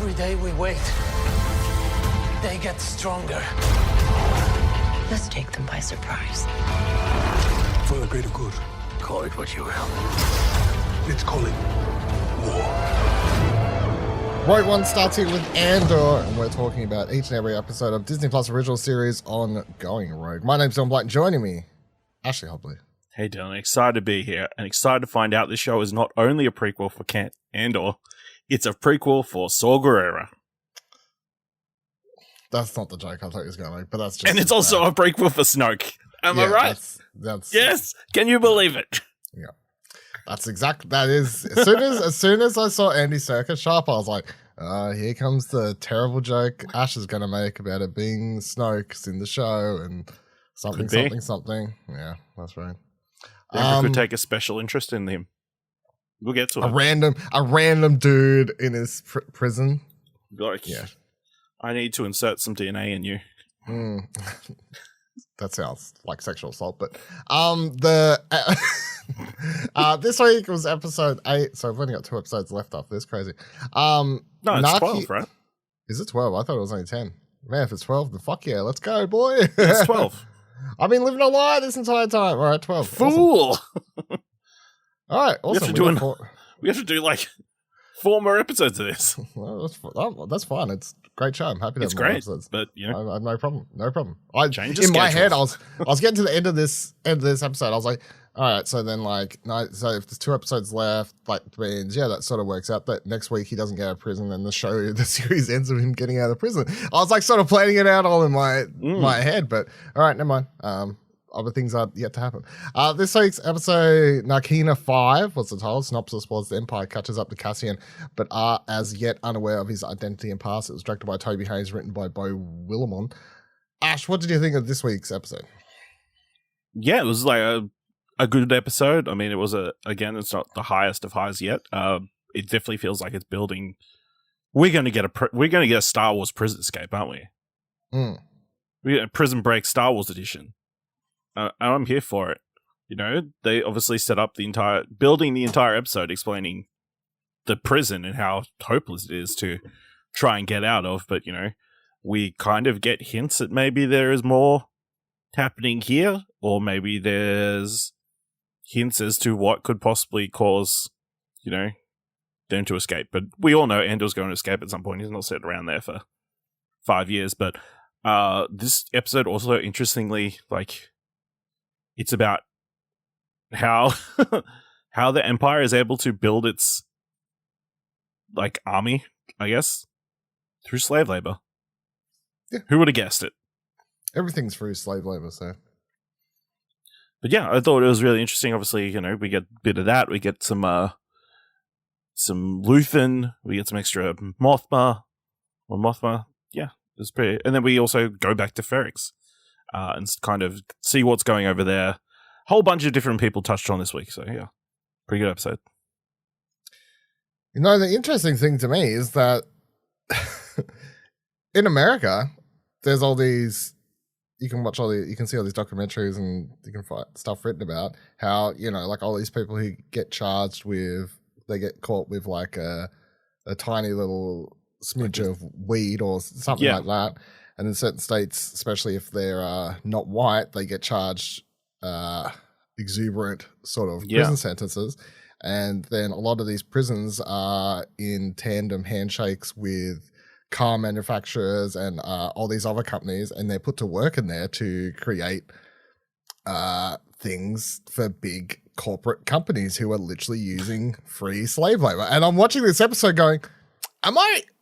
Every day we wait, they get stronger. Let's take them by surprise. For the greater good. Call it what you will. Let's call it war. Rogue One starts here with Andor, and we're talking about each and every episode of Disney Plus original series Ongoing Rogue. My name's John Blight, and joining me, Ashley Hobley. Hey Dylan, excited to be here, and excited to find out this show is not only a prequel for Andor, it's a prequel for Saw Gerrera. That's not the joke I thought he was going to make, but that's just... And it's also a prequel for Snoke. Am I right? That's yes! Can you believe it? Yeah. That's exactly... That is... As soon as I saw Andy Serkis show up, I was like, here comes the terrible joke Ash is going to make about it being Snoke's in the show and something. Yeah, that's right. Denver could take a special interest in him. We'll get to it. A random dude in his prison. Like, yeah. I need to insert some DNA in you. That sounds like sexual assault, but this week was episode 8, so I've only got 2 episodes left after this. Crazy. No, it's 12, right? Is it 12? I thought it was only 10. Man, if it's 12, then fuck yeah, let's go, boy. It's 12. I've been living a lie this entire time. All right, 12. Fool! Awesome. All right, awesome. We have to do like 4 more episodes of this. Well, that's fine. It's a great show. I'm happy to have more episodes. But you know, I have no problem. In my head, I was getting to the end of this episode. I was like, all right, so then so if there's 2 episodes left, like means that sort of works out. That next week he doesn't get out of prison, and the series ends with him getting out of prison. I was like sort of planning it out all in my head, but all right, never mind. Other things are yet to happen. This week's episode, Narkina 5, was the title. Synopsis was the Empire catches up to Cassian, but are as yet unaware of his identity and past. It was directed by Toby, Haynes, written by Beau, Willimon. Ash, what did you think of this week's episode? Yeah, it was like a good episode. I mean, it was again, it's not the highest of highs yet. It definitely feels like it's building. We're going to get a Star Wars prison escape, aren't we? We get a Prison Break Star Wars edition. I'm here for it. You know, they obviously set up building the entire episode, explaining the prison and how hopeless it is to try and get out of. But, you know, we kind of get hints that maybe there is more happening here, or maybe there's hints as to what could possibly cause, you know, them to escape. But we all know Andor's going to escape at some point. He's not sitting around there for 5 years. But this episode also, interestingly, like, it's about how the Empire is able to build its like army, I guess, through slave labor. Yeah. Who would have guessed it? Everything's through slave labor, so. But yeah, I thought it was really interesting. Obviously, you know, we get a bit of that. We get some Luthen. We get some extra Mothma. Yeah, it's pretty. And then we also go back to Ferrix. And kind of see what's going over there. Whole bunch of different people touched on this week, so yeah, pretty good episode. You know, the interesting thing to me is that in America, there's all these. You can see all these documentaries, and you can find stuff written about how, you know, like all these people who get charged with, they get caught with like a tiny little smidge of weed or something like that. And in certain states, especially if they're not white, they get charged exuberant sort of prison sentences. And then a lot of these prisons are in tandem handshakes with car manufacturers and all these other companies, and they're put to work in there to create things for big corporate companies who are literally using free slave labor. And I'm watching this episode going,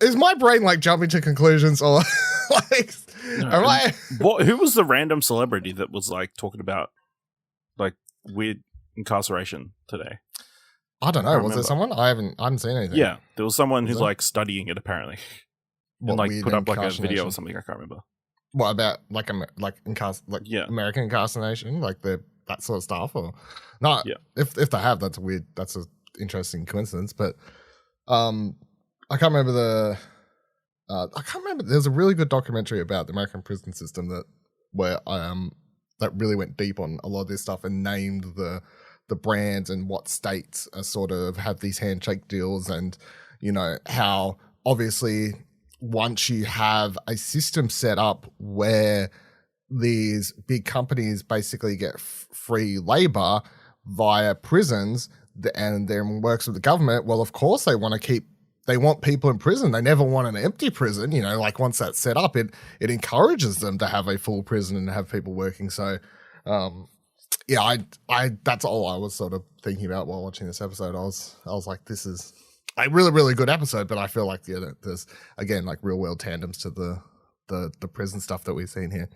is my brain like jumping to conclusions, or like, who was the random celebrity that was like talking about like weird incarceration today? I don't know. Was there someone? I haven't seen anything. Yeah, there was someone who's like studying it apparently, and like put up like a video or something. I can't remember. What about American incarceration, like that sort of stuff, or not? Yeah. If they have, that's weird. That's an interesting coincidence, but I can't remember There's a really good documentary about the American prison system that really went deep on a lot of this stuff and named the brands and what states are sort of have these handshake deals, and you know how obviously, once you have a system set up where these big companies basically get free labor via prisons and then works with the government, well, of course they want people in prison. They never want an empty prison, like once that's set up, it encourages them to have a full prison and have people working. So, I that's all I was sort of thinking about while watching this episode. I was like, this is a really, really good episode, but I feel like there's again like real world tandems to the prison stuff that we've seen here.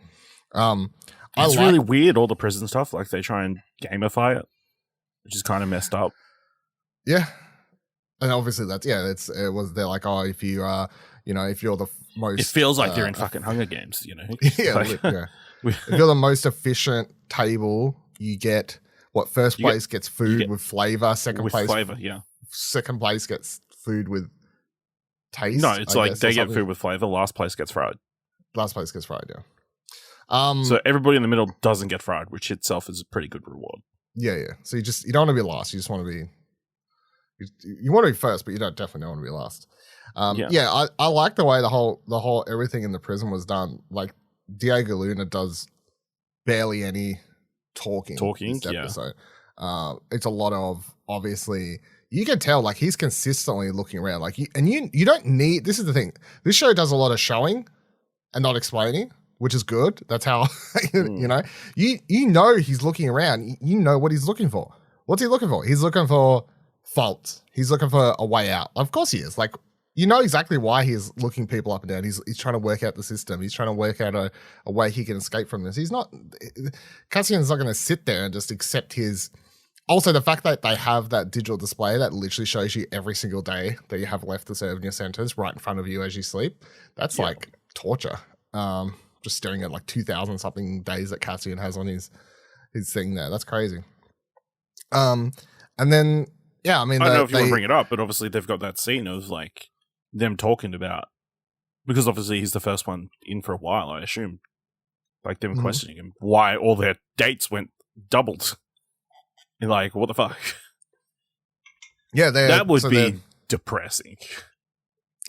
It's really weird, all the prison stuff. Like they try and gamify it, which is kind of messed up. Yeah, and obviously they're like, oh, if you if you're the most, it feels like they're in fucking Hunger Games, Yeah, like, yeah. If you're the most efficient table, you get first place gets food with flavor, second place gets food with taste. No, it's like they get food with flavor, last place gets fried. Yeah. So everybody in the middle doesn't get fried, which itself is a pretty good reward. Yeah. So you don't want to be last. You just want to be. You want to be first, but you definitely don't want to be last. I like the way the whole everything in the prison was done. Like Diego Luna does barely any talking this episode. It's a lot of, obviously, you can tell like he's consistently looking around. Like you don't need. This is the thing. This show does a lot of showing and not explaining, which is good. That's how you know he's looking around. You know what he's looking for. What's he looking for? He's looking for faults. He's looking for a way out. Of course he is. Like, you know exactly why he's looking people up and down. He's trying to work out the system. He's trying to work out a way he can escape from this. Cassian's not going to sit there and just accept his. Also, the fact that they have that digital display that literally shows you every single day that you have left to serve in your sentence right in front of you as you sleep. That's like torture. Just staring at like 2,000 something days that Cassian has on his thing there. That's crazy. And then, yeah, I mean, I don't know if you want to bring it up, but obviously they've got that scene of like them talking about, because obviously he's the first one in for a while, I assume, like them questioning him why all their dates went doubled. And like, what the fuck? Yeah, that would be depressing.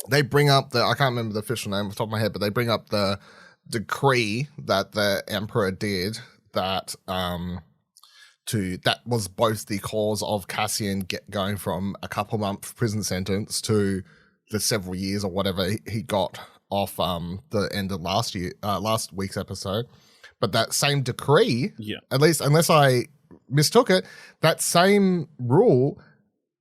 They bring up I can't remember the official name off the top of my head, but they bring up the decree that the Emperor did that that was both the cause of Cassian going from a couple month prison sentence to the several years or whatever he got off the end of last week's episode. But that same decree, at least unless I mistook it, that same rule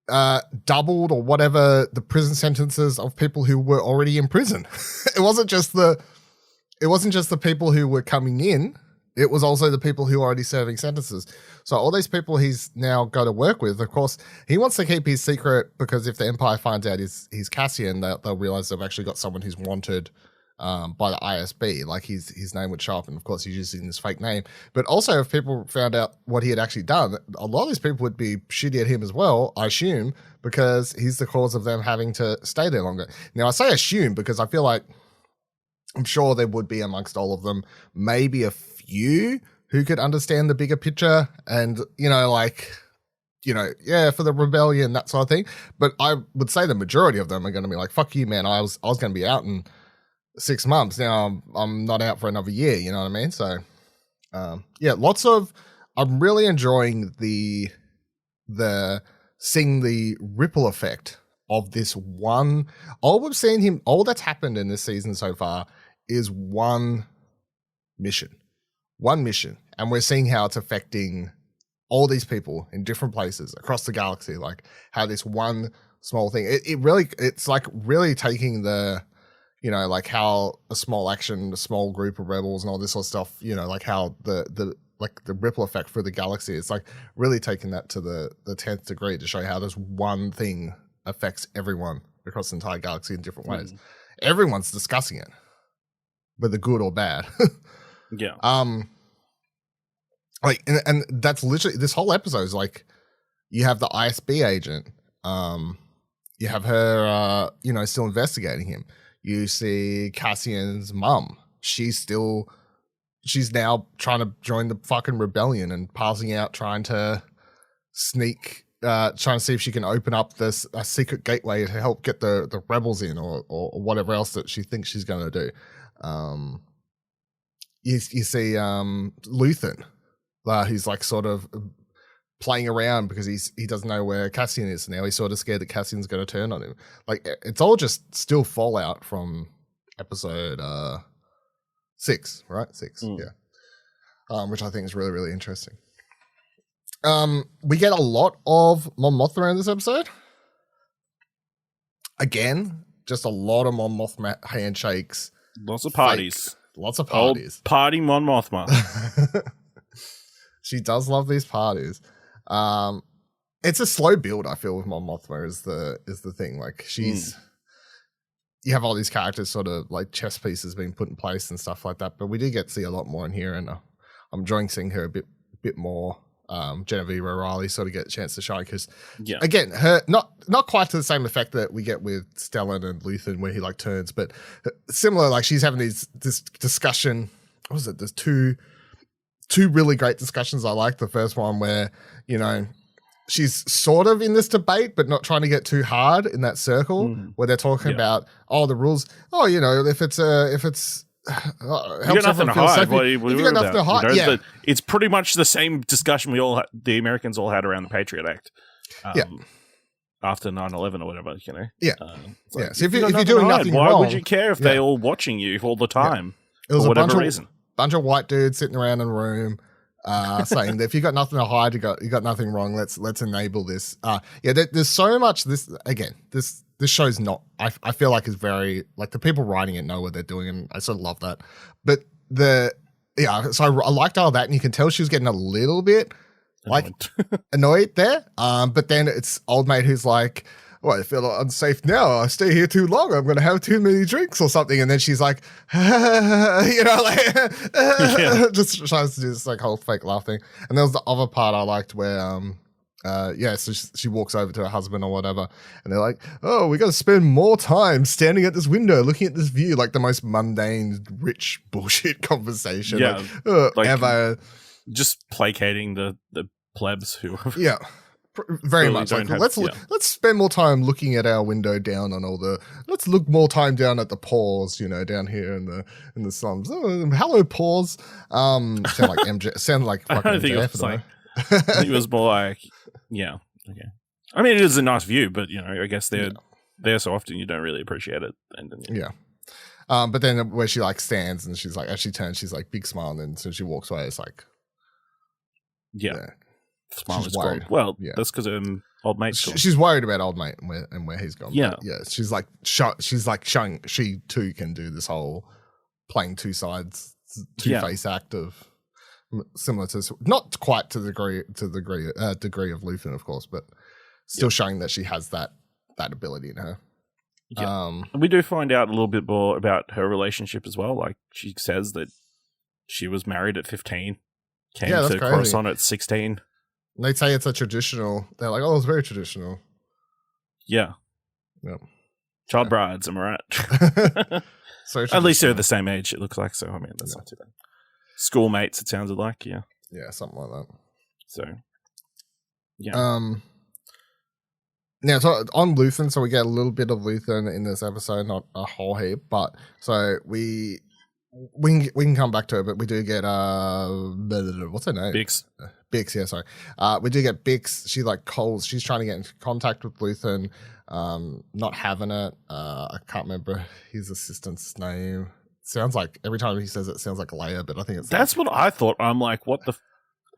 doubled or whatever the prison sentences of people who were already in prison. It wasn't just the people who were coming in. It was also the people who are already serving sentences. So all these people he's now got to work with, of course, he wants to keep his secret because if the Empire finds out he's Cassian, they'll realize they've actually got someone who's wanted by the ISB. Like his name would show up, and of course he's using his fake name. But also if people found out what he had actually done, a lot of these people would be shitty at him as well, I assume, because he's the cause of them having to stay there longer. Now I say assume because I feel like I'm sure there would be amongst all of them maybe a few who could understand the bigger picture and, for the rebellion, that sort of thing. But I would say the majority of them are going to be like, fuck you, man. I was going to be out in 6 months. Now I'm not out for another year. You know what I mean? So, I'm really enjoying the seeing the ripple effect of this one. All that's happened in this season so far is one mission. And we're seeing how it's affecting all these people in different places across the galaxy, like how this one small thing, it's like really taking the, how a small action, a small group of rebels and all this sort of stuff, like how the ripple effect for the galaxy, it's like really taking that to the 10th degree to show how this one thing affects everyone across the entire galaxy in different ways. Everyone's discussing it, whether good or bad. Yeah. And that's literally this whole episode is like you have the ISB agent, you have her still investigating him. You see Cassian's mum. She's now trying to join the fucking rebellion and passing out, trying to sneak trying to see if she can open up this a secret gateway to help get the rebels in, or whatever else that she thinks she's going to do. You see Luthen, he's like sort of playing around because he doesn't know where Cassian is now. He's sort of scared that Cassian's going to turn on him. Like, it's all just still fallout from episode 6, right? 6, yeah. Which I think is really, really interesting. We get a lot of Mon Mothma in this episode. Again, just a lot of Mon Mothma handshakes. Lots of parties. Lots of parties. Old party Mon Mothma. She does love these parties. It's a slow build, I feel, with Mon Mothma is the thing. Like, she's you have all these characters sort of like chess pieces being put in place and stuff like that, but we do get to see a lot more in here, and I'm enjoying seeing her a bit more. Genevive or Reilly sort of get a chance to shine because, again, her not quite to the same effect that we get with Stellan and Luthen where he like turns, but similar. Like, she's having this discussion. What was it? There's two really great discussions I like. The first one where, you know, she's sort of in this debate, but not trying to get too hard in that circle where they're talking about, the rules. Oh, you know, if it's you got nothing to hide. What you got nothing to hide. You know, it's pretty much the same discussion the Americans all had around the Patriot Act. After 9/11 or whatever, you know. Yeah. Like, So if you're doing nothing why wrong, would you care if they're all watching you all the time? It was for whatever reason. Bunch of white dudes sitting around in a room saying that if you got nothing to hide, you got nothing wrong. Let's enable this. There's so much. This show's not. I feel like is very like the people writing it know what they're doing, and I sort of love that. But so I liked all that, and you can tell she was getting a little bit like annoyed there. But then it's old mate who's like, well, I feel unsafe now. I stay here too long. I'm going to have too many drinks or something. And then she's like, you know, like just tries to do this like whole fake laugh thing. And there was the other part I liked where, so she walks over to her husband or whatever, and they're like, oh, we got to spend more time standing at this window looking at this view, like the most mundane, rich bullshit conversation. Like ever. Just placating the plebs who very much like let's spend more time looking at our window down on all the let's look more time down at the paws, you know, down here in the slums. Oh, hello paws. Sound like MJ, sound like fucking I think MJF. I think it was more like okay. I mean, it is a nice view, but you know, I guess they're there so often you don't really appreciate it. And but then where she like stands and she's like, as she turns, she's like big smile, and then so she walks away, it's like smile is gone. Well, that's because old mate's gone. She's worried about old mate and where he's gone. Yeah, she's like showing she too can do this whole playing two sides, two-face act of similar to, not quite to the degree of Luthen, of course, but still showing that she has that ability in her. And we do find out a little bit more about her relationship as well. Like, she says that she was married at 15, came to Coruscant at 16. And they say it's a traditional. They're like, oh, it's very traditional. Yeah. Yep. Child brides, am I right? So at least they're the same age, it looks like. So, I mean, that's not too bad. Schoolmates, it sounded like, yeah. Yeah, something like that. So, yeah. Now, so on Luthen, so we get a little bit of Luthen in this episode, not a whole heap, but so we can come back to it, but we do get what's her name? Bix, yeah, sorry. We do get Bix. She like calls. She's trying to get into contact with Luthen. Not having it. I can't remember his assistant's name. Sounds like every time he says it sounds like Leia, but I think it's that's what I thought. I'm like, what the?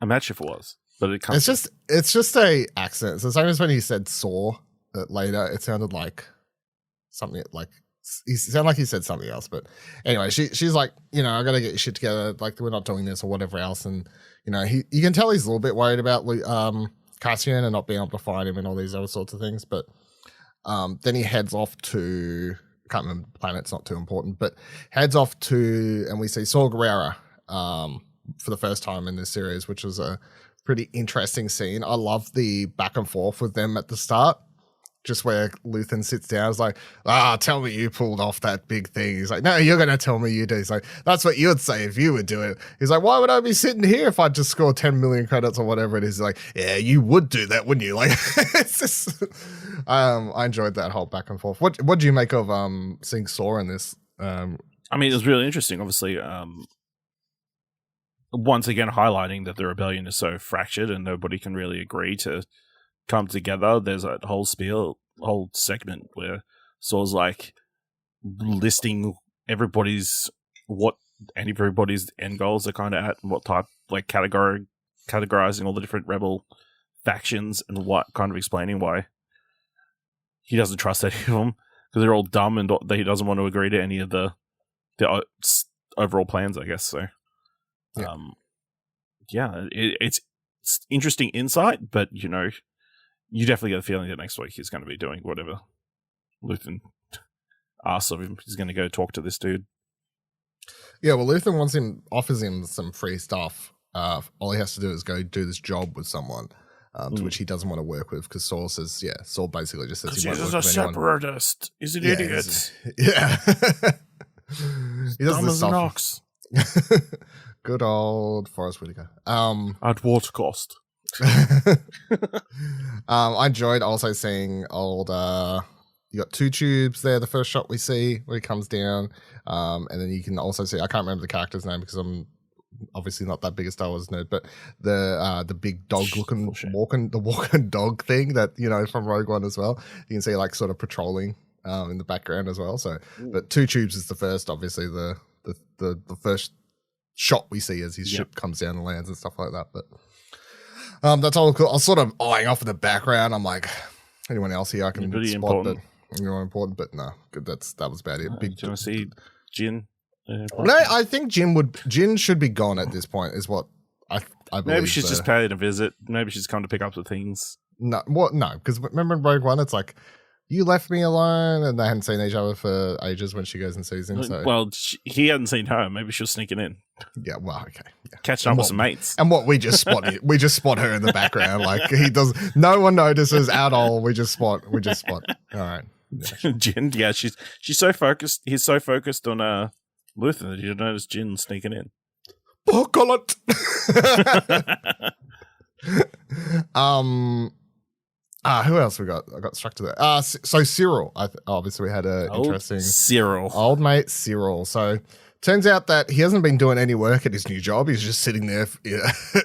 I'm not sure if it was, but it comes. It's just a accent. It's the same as when he said "saw" later. It sounded like something like. He sounded like he said something else, but anyway, she's like, you know, I got to get your shit together. Like, we're not doing this or whatever else, and you know, you can tell he's a little bit worried about Cassian and not being able to find him and all these other sorts of things. But then he heads off to, I can't remember the planet, it's not too important, but heads off to, and we see Saw Gerrera for the first time in this series, which was a pretty interesting scene. I love the back and forth with them at the start. just where Luthen sits down. It's like, tell me you pulled off that big thing. He's like, no, you're going to tell me you do. He's like, that's what you would say if you would do it. He's like, why would I be sitting here if I just score 10 million credits or whatever it is? He's like, yeah, you would do that, wouldn't you? Like, it's just, I enjoyed that whole back and forth. What do you make of seeing Saw in this? I mean, it was really interesting, obviously. Once again, highlighting that the rebellion is so fractured and nobody can really agree to come together. There's a whole segment where Saw's like listing everybody's end goals are kind of at, and what type, like categorizing all the different rebel factions, and what kind of explaining why he doesn't trust any of them because they're all dumb and he doesn't want to agree to any of the overall plans, I guess. So, it's interesting insight, but you definitely get a feeling that next week he's going to be doing whatever Luthen asks of him. He's going to go talk to this dude. Yeah, well, Luthen offers him some free stuff. All he has to do is go do this job with someone, to which he doesn't want to work with, because Saul says, Saul basically just says he won't work with anyone. He's a separatist. He's an idiot. He does dumb this as an stuff. ox. Good old Forrest Whitaker. At what cost? I enjoyed also seeing old you got two tubes there, the first shot we see where he comes down, and then you can also see, I can't remember the character's name because I'm obviously not that big a Star Wars nerd, but the big dog looking walking dog thing that from Rogue One as well, you can see like sort of patrolling in the background as well. So but two tubes is the first, obviously the first shot we see as his ship comes down and lands and stuff like that. But that's all cool. I was sort of eyeing off in the background. I'm like, anyone else here I can spot important. But important, but no, good. That was about it. Do you want to see Jin? No, I think Jin should be gone at this point. Is what I believe. Maybe she's just paid a visit. Maybe she's come to pick up the things. No, because remember in Rogue One, it's like, you left me alone, and they hadn't seen each other for ages when she goes and sees him. So. Well, he hadn't seen her. Maybe she was sneaking in. Yeah, well, okay. Yeah. Catching up with some mates. And what we just spot her in the background. Like, no one notices at all. We just spot. All right. Yeah. Jin, she's so focused. He's so focused on Luthen that you don't notice Jin sneaking in. Oh, God. Who else we got? I got struck to that. So Cyril. Obviously, we had an interesting old mate Cyril. So turns out that he hasn't been doing any work at his new job. He's just sitting there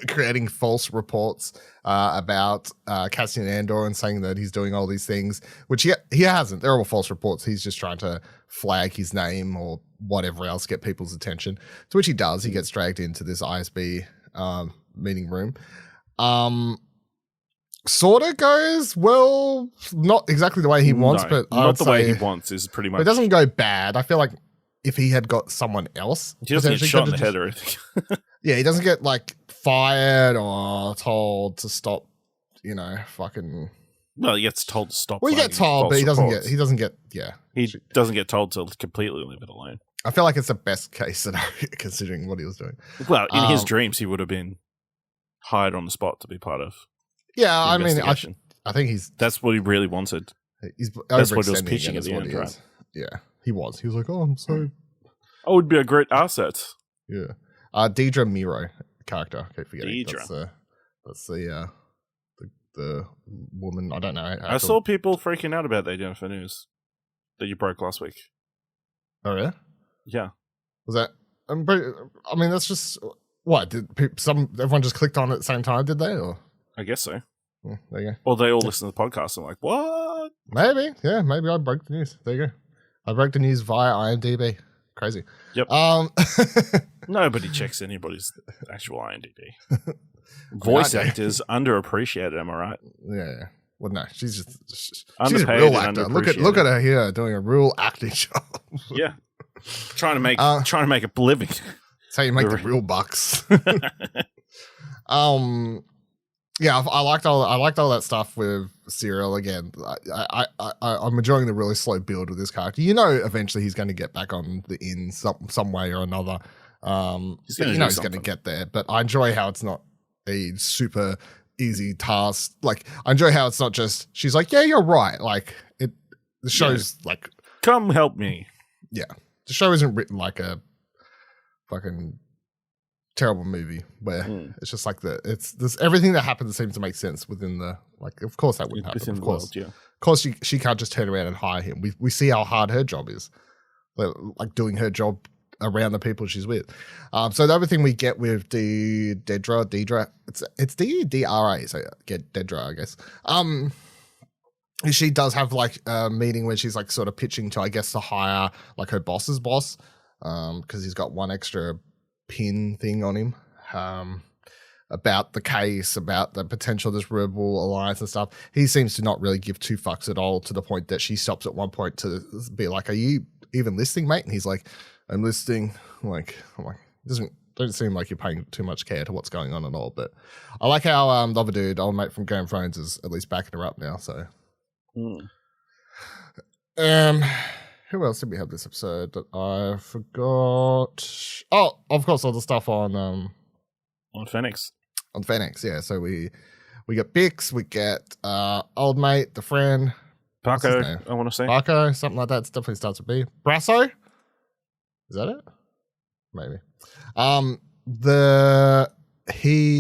creating false reports about Cassian Andor and saying that he's doing all these things, which he hasn't. They're all false reports. He's just trying to flag his name or whatever else, get people's attention. To which he does. He gets dragged into this ISB meeting room. Sort of goes well, not exactly the way he wants, but not the way he wants is pretty much. It doesn't go bad. I feel like if he had got someone else, he doesn't get shot in the head or anything. Yeah, he doesn't get like fired or told to stop. Fucking. Well, he gets told to stop. Well, he gets told, but he doesn't get. He doesn't get. Yeah, he doesn't get told to completely leave it alone. I feel like it's the best case scenario considering what he was doing. Well, in his dreams, he would have been hired on the spot to be part of. Yeah, I mean, I think that's what he really wanted. That's what he was pitching at the end, right? Yeah, he was. He was like, "Oh, I'm so." I would be a great asset. Yeah, Deidre Miro character. I keep forgetting. Deidre. That's the woman. I don't know. I saw people freaking out about that Jennifer news that you broke last week. Oh yeah. Yeah. Was that? I mean, that's just what did everyone just clicked on it at the same time? Did they? Or I guess so. Yeah, there you go. Or they all listen to the podcast and like, what? Maybe. Yeah, maybe I broke the news. There you go. I broke the news via IMDb. Crazy. Yep. Nobody checks anybody's actual IMDb. Voice actors underappreciated, am I right? Yeah. Well, no, she's a underpaid real actor. Look at her here doing a real acting job. Yeah. Trying to make a living. That's how you make the real bucks. Yeah, I liked all that stuff with Cyril. Again, I'm enjoying the really slow build with this character. Eventually he's going to get back on the in some way or another. He's going to get there. But I enjoy how it's not a super easy task. Like, I enjoy how it's not just she's like, yeah, you're right. Like the show's like, come help me. Yeah, the show isn't written like a fucking terrible movie where it's just like it's this everything that happens seems to make sense within the like. Of course that wouldn't happen. Within Of the course, world, yeah. Of course, she can't just turn around and hire him. We see how hard her job is, like doing her job around the people she's with. So the other thing we get with Dedra, it's Dedra, so get Dedra, I guess. She does have like a meeting where she's like sort of pitching to, I guess, to hire like her boss's boss, because he's got one extra pin thing on him, about the case, about the potential of this rebel alliance and stuff. He seems to not really give two fucks at all, to the point that she stops at one point to be like, "Are you even listening, mate?" And he's like, "I'm listening." I'm like, don't seem like you're paying too much care to what's going on at all. But I like how the other dude, old mate from Game of Thrones, is at least backing her up now. So, who else did we have this episode that I forgot? Oh, of course, all the stuff on Phoenix. On Phoenix, yeah. So we get Bix, we get old mate, the friend. Paco, I want to say. Paco, something like that. It definitely starts with B. Brasso? Is that it? Maybe.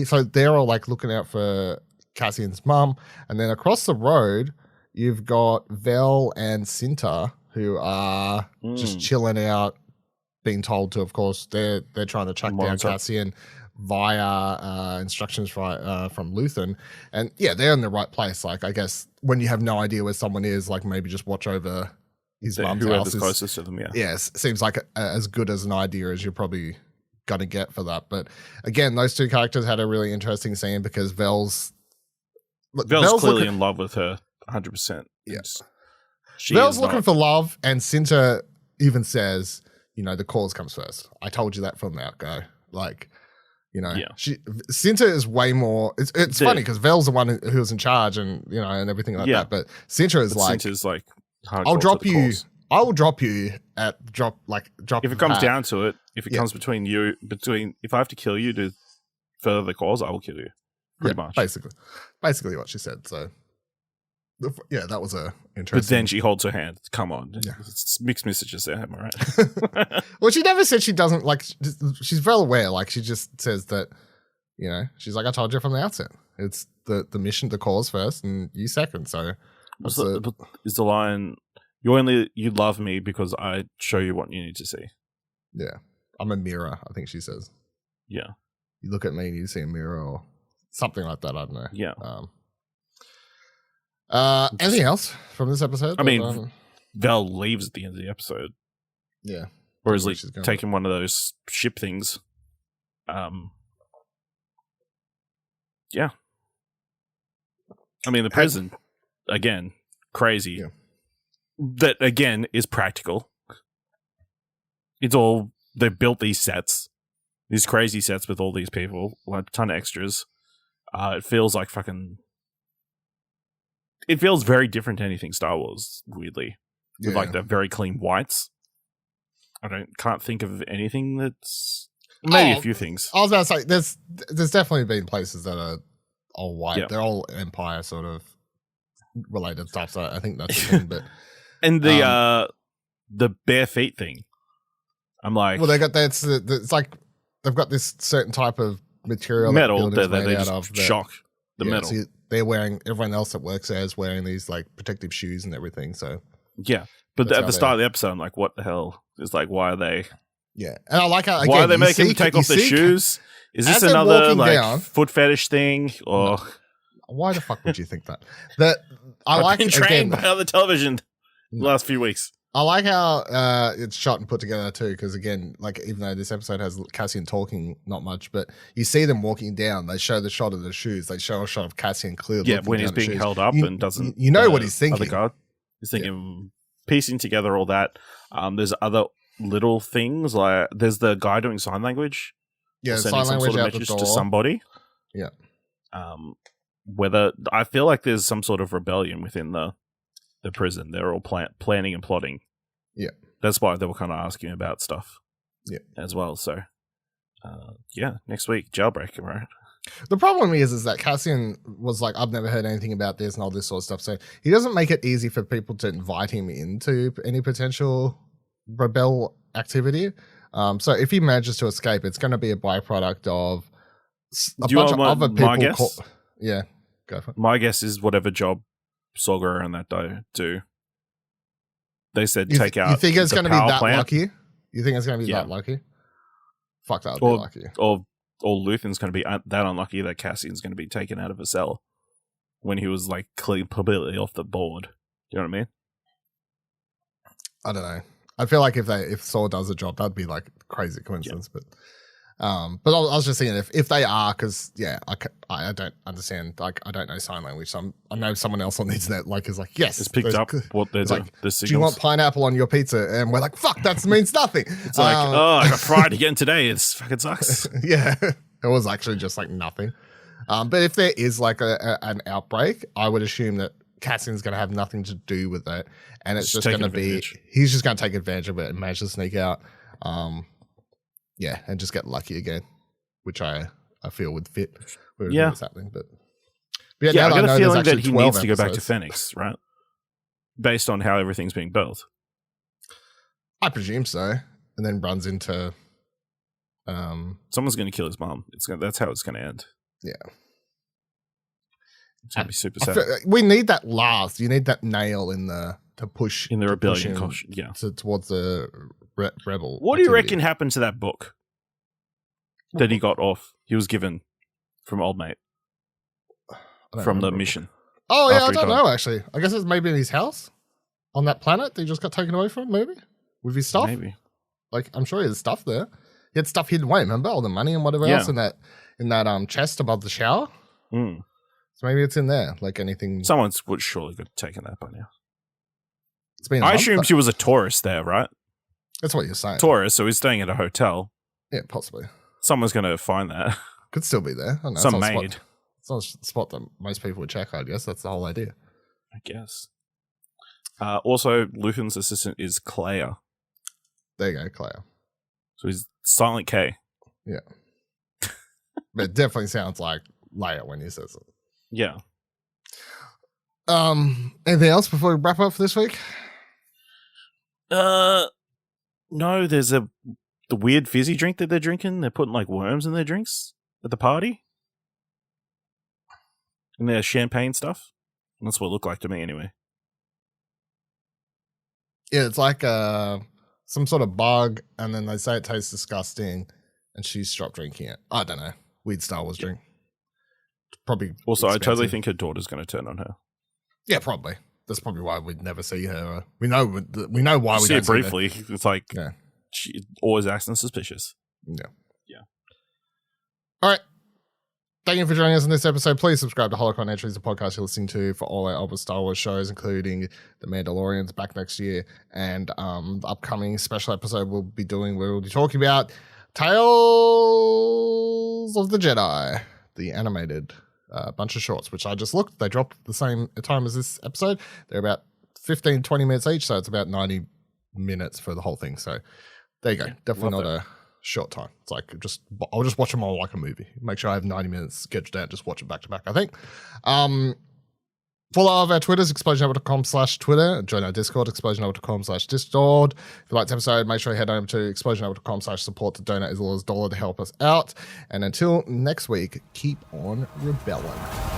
So they're all like looking out for Cassian's mum, and then across the road you've got Vel and Cinta, who are just chilling out, being told to, of course, they're trying to track down Cassian via instructions from Luthen. And yeah, they're in the right place. Like, I guess when you have no idea where someone is, like maybe just watch over his mum's house. Whoever's closest to them, yeah. Yes, seems like as good as an idea as you're probably going to get for that. But again, those two characters had a really interesting scene because Vel's clearly in love with her 100%. Yes. Vel's looking for love, and Cinta even says, the cause comes first. I told you that from the out-go. Like, Cinta is way more. It's funny because Vel's the one who's in charge, and and everything like that. But Cinta is Cinta's like, I'll drop you. I will drop you at drop. If it comes down to it, if it comes between if I have to kill you to further the cause, I will kill you. Pretty much, basically what she said. So, yeah, that was a interesting. But then she holds her hand. Come on, it's mixed messages there, am I right? Well, she never said she doesn't like. She's well aware. Like, she just says that, she's like, I told you from the outset. It's the mission, the cause first, and you second. So, is the line? You love me because I show you what you need to see. Yeah, I'm a mirror, I think she says. Yeah, you look at me and you see a mirror, or something like that. I don't know. Yeah. Anything else from this episode? I mean, Vel leaves at the end of the episode. Yeah. Or is like taking one of those ship things. Yeah. I mean, the prison, again, crazy. Yeah. That, again, is practical. It's all, they've built these sets. These crazy sets with all these people. Like, a ton of extras. It feels like fucking... It feels very different to anything Star Wars, weirdly. With like the very clean whites. Can't think of anything that's... Maybe a few things. I was about to say, there's definitely been places that are all white. Yeah. They're all Empire sort of related stuff, so I think that's the thing. But and the bare feet thing. I'm like... Well, they got that. It's like they've got this certain type of material. Metal that they just shock the metal. So they're wearing, everyone else that works there is wearing these like protective shoes and everything. So yeah, but at the start of the episode, I'm like, what the hell? It's like, why are they? Yeah, and I like how again, why are they making them take off their shoes? Is this another like foot fetish thing, or why the fuck would you think that? That I've been trained by other television the last few weeks. I like how it's shot and put together too, because again, like even though this episode has Cassian talking not much, but you see them walking down. They show the shot of the shoes. They show a shot of Cassian clearly. Yeah, when he's being held up and doesn't. You know what he's thinking. Other guard. He's thinking, piecing together all that. There's other little things like there's the guy doing sign language. Yeah, sending sign some language sort of out the message door to somebody. Yeah. Whether I feel like there's some sort of rebellion within the prison. They're all planning and plotting. Yeah. That's why they were kind of asking about stuff. Yeah. As well. So, next week, jailbreak, right? The problem is that Cassian was like, I've never heard anything about this and all this sort of stuff. So he doesn't make it easy for people to invite him into any potential rebel activity. So if he manages to escape, it's going to be a byproduct of a bunch of other people. Yeah, go for it. My guess is whatever job Sorga and that do. They said take out. You think it's going to be that plant? lucky? You think it's going to be that lucky? Fuck, that would be lucky. Or Luthen's going to be that unlucky that Cassian's going to be taken out of a cell when he was like completely off the board. Do you know what I mean? I don't know. I feel like if Saul does the job, that'd be like a crazy coincidence. Yeah. But I was just thinking if they are, because I don't understand. Like I don't know sign language. So I know someone else on the internet is like yes, it's picked up what they're doing. Like, do you want pineapple on your pizza? And we're like, fuck, that means nothing. It's like, I got fried again today. It's fucking sucks. Yeah, it was actually just like nothing. But if there is like an outbreak, I would assume that Cassian's going to have nothing to do with it, and it's just going to be he's just going to take advantage of it and manage to sneak out. Yeah, and just get lucky again, which I feel would fit with what's happening. But I got a feeling that he needs to go back to Phoenix, right? Based on how everything's being built. I presume so. And then runs into... someone's going to kill his mom. That's how it's going to end. Yeah. It's going to be super sad. We need that last. You need that nail to push... In the rebellion. Towards the... rebel. What do you reckon happened to that book that he got off? He was given from old mate from the mission. Oh yeah, I don't know actually. I guess it's maybe in his house on that planet that he just got taken away from. Maybe with his stuff. Maybe like I'm sure he has stuff there. He had stuff hidden away. Remember all the money and whatever else in that chest above the shower. So maybe it's in there. Like anything. Someone's would surely have taken that by now. It's been. I assumed she was a tourist there, right? That's what you're saying. Tourist, so he's staying at a hotel. Yeah, possibly. Someone's going to find that. Could still be there. I don't know. Some maid. It's not a spot that most people would check, I guess. That's the whole idea. I guess. Also, Luthen's assistant is Claire. There you go, Claire. So he's Silent K. Yeah. But it definitely sounds like Leia when he says it. Yeah. Anything else before we wrap up for this week? No, there's the weird fizzy drink that they're drinking. They're putting like worms in their drinks at the party. And their champagne stuff. That's what it looked like to me anyway. Yeah, it's like some sort of bug, and then they say it tastes disgusting, and she stopped drinking it. I don't know. Weird Star Wars drink. Probably. Also, expensive. I totally think her daughter's going to turn on her. Yeah, probably. That's probably why we'd never see her. We know why we see don't it briefly. It's like she always acting suspicious. Yeah. All right. Thank you for joining us in this episode. Please subscribe to Holocron Entries, the podcast you're listening to for all our other Star Wars shows, including The Mandalorian's back next year, and the upcoming special episode we'll be talking about Tales of the Jedi, the animated bunch of shorts, which I just looked. They dropped the same time as this episode. They're about 15, 20 minutes each, so it's about 90 minutes for the whole thing. So there you go. Definitely not a short time. It's like I'll just watch them all like a movie. Make sure I have 90 minutes scheduled out. Just watch it back to back, I think. Follow all of our Twitters, explosionhour.com/Twitter. Join our Discord, explosionhour.com/Discord. If you liked the episode, make sure you head over to explosionhour.com/support to donate as little as $1 to help us out. And until next week, keep on rebelling.